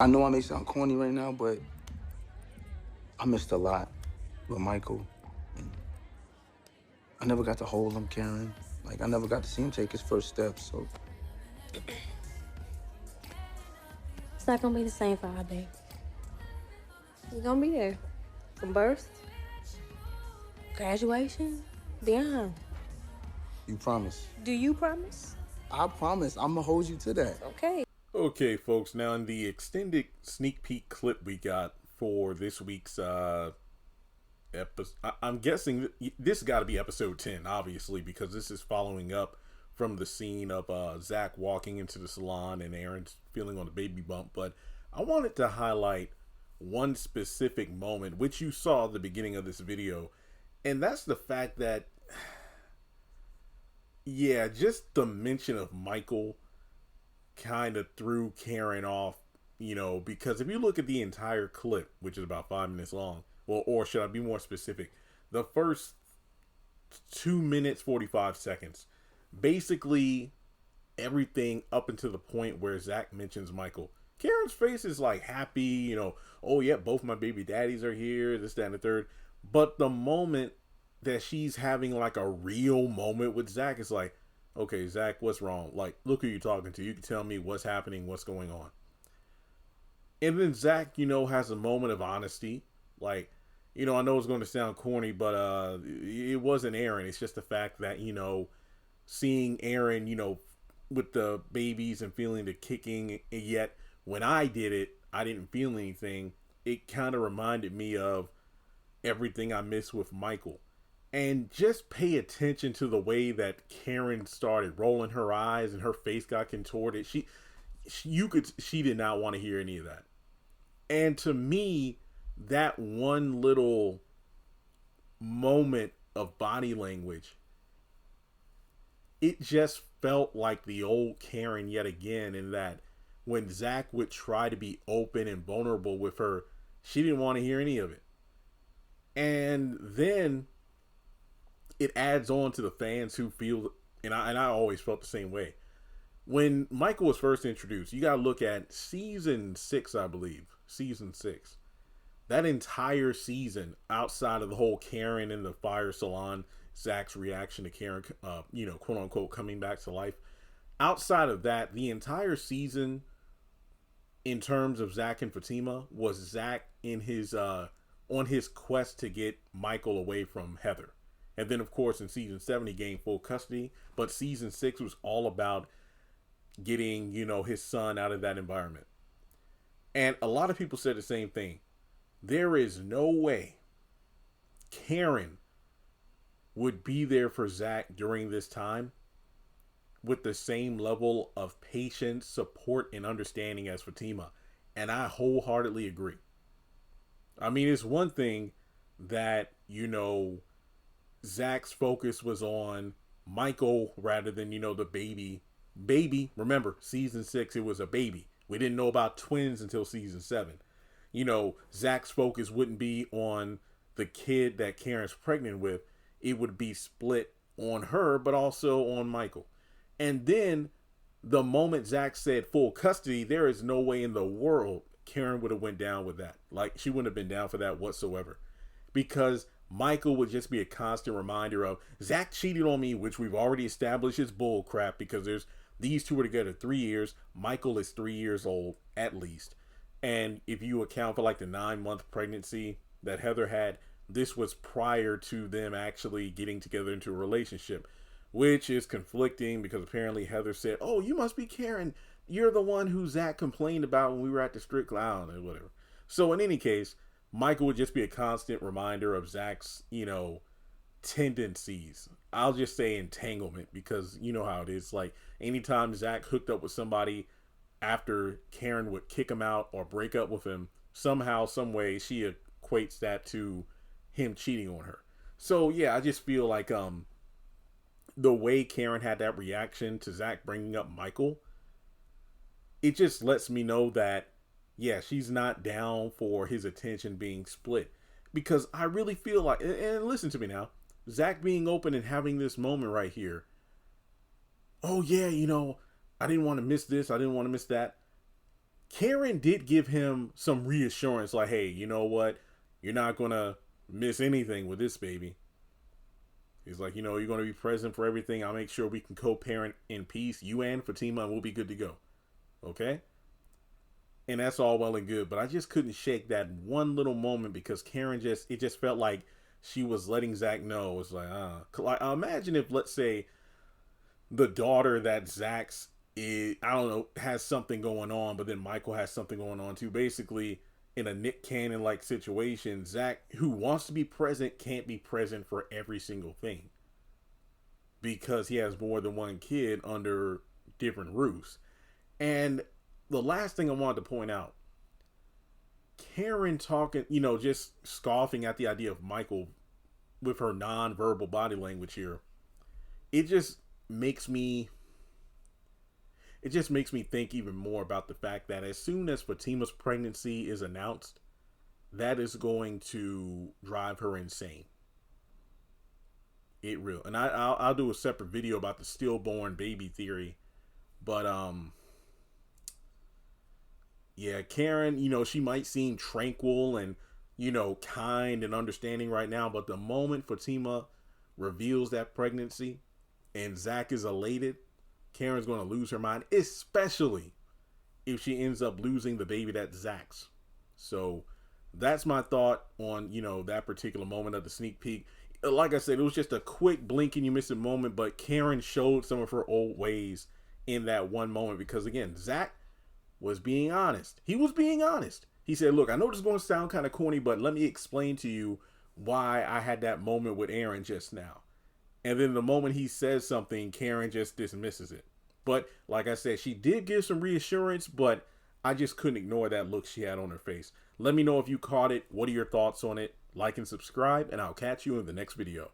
I know I may sound corny right now, but I missed a lot with Michael. And I never got to hold him, Karen. Like, I never got to see him take his first steps. So It's not gonna be the same for our baby. You're gonna be there. From birth, graduation, beyond. you promise? Do you promise? I promise. I'm gonna hold you to that. Okay. Okay, folks. Now, in the extended sneak peek clip we got for this week's episode, I'm guessing this got to be episode 10, obviously, because this is following up from the scene of Zach walking into the salon and Aaron's feeling on the baby bump. But I wanted to highlight one specific moment, which you saw at the beginning of this video, and that's the fact that, yeah, just the mention of Michael kind of threw Karen off, because if you look at the entire clip, which is about 5 minutes long, well, or should I be more specific, the first 2 minutes 45 seconds, basically everything up until the point where Zach mentions Michael, Karen's face is like happy, oh yeah, both my baby daddies are here, this, that, and the third. But the moment that she's having like a real moment with Zach, it's like, okay, Zach, what's wrong? Like, look who you're talking to. You can tell me what's happening, what's going on. And then Zach, has a moment of honesty. Like, I know it's going to sound corny, but it wasn't Aaron. It's just the fact that, seeing Aaron, with the babies and feeling the kicking, and yet when I did it, I didn't feel anything. It kind of reminded me of everything I missed with Michael. And just pay attention to the way that Karen started rolling her eyes and her face got contorted. She did not want to hear any of that. And to me, that one little moment of body language, it just felt like the old Karen yet again, in that when Zach would try to be open and vulnerable with her, she didn't want to hear any of it. And then it adds on to the fans who feel, and I always felt the same way. When Michael was first introduced, you got to look at season 6, I believe. Season 6. That entire season, outside of the whole Karen in the fire salon, Zach's reaction to Karen, quote unquote, coming back to life. Outside of that, the entire season, in terms of Zach and Fatima, was Zach in his on his quest to get Michael away from Heather. And then, of course, in season 7, he gained full custody. But season 6 was all about getting, his son out of that environment. And a lot of people said the same thing. There is no way Karen would be there for Zach during this time with the same level of patience, support, and understanding as Fatima. And I wholeheartedly agree. I mean, it's one thing that, Zach's focus was on Michael rather than, the baby. Baby, remember, season 6, it was a baby. We didn't know about twins until season 7. Zach's focus wouldn't be on the kid that Karen's pregnant with. It would be split on her, but also on Michael. And then the moment Zach said full custody, there is no way in the world Karen would have went down with that. Like, she wouldn't have been down for that whatsoever. Because Michael would just be a constant reminder of Zach cheated on me, which we've already established is bull crap, because these two were together 3 years. Michael is 3 years old at least. And if you account for like the 9-month pregnancy that Heather had, this was prior to them actually getting together into a relationship, which is conflicting because apparently Heather said, oh, you must be Karen. You're the one who Zach complained about when we were at the strip club or whatever. So in any case, Michael would just be a constant reminder of Zach's, tendencies. I'll just say entanglement, because you know how it is. Like, anytime Zach hooked up with somebody after Karen would kick him out or break up with him, somehow, some way, she equates that to him cheating on her. So yeah, I just feel like the way Karen had that reaction to Zach bringing up Michael, it just lets me know that, yeah, she's not down for his attention being split. Because I really feel like, and listen to me now, Zach being open and having this moment right here. Oh yeah, I didn't want to miss this. I didn't want to miss that. Karen did give him some reassurance, like, hey, you know what? You're not going to miss anything with this baby. He's like, you're going to be present for everything. I'll make sure we can co-parent in peace, you and Fatima, and we'll be good to go. Okay? And that's all well and good, but I just couldn't shake that one little moment because Karen it just felt like she was letting Zach know. It's like, imagine if, let's say, the daughter that Zach's is, I don't know, has something going on, but then Michael has something going on too. Basically, in a Nick Cannon like situation, Zach, who wants to be present, can't be present for every single thing because he has more than one kid under different roofs. And the last thing I wanted to point out, Karen talking, just scoffing at the idea of Michael with her non-verbal body language here. It just makes me think even more about the fact that as soon as Fatima's pregnancy is announced, that is going to drive her insane. It will. And I'll do a separate video about the stillborn baby theory. But, yeah, Karen, she might seem tranquil and, kind and understanding right now. But the moment Fatima reveals that pregnancy and Zach is elated, Karen's going to lose her mind, especially if she ends up losing the baby that's Zach's. So that's my thought on, that particular moment of the sneak peek. Like I said, it was just a quick blink and you miss a moment, but Karen showed some of her old ways in that one moment because, again, Zach was being honest. He was being honest. He said, look, I know this is going to sound kind of corny, but let me explain to you why I had that moment with Aaron just now. And then the moment he says something, Karen just dismisses it. But like I said, she did give some reassurance, but I just couldn't ignore that look she had on her face. Let me know if you caught it. What are your thoughts on it? Like and subscribe, and I'll catch you in the next video.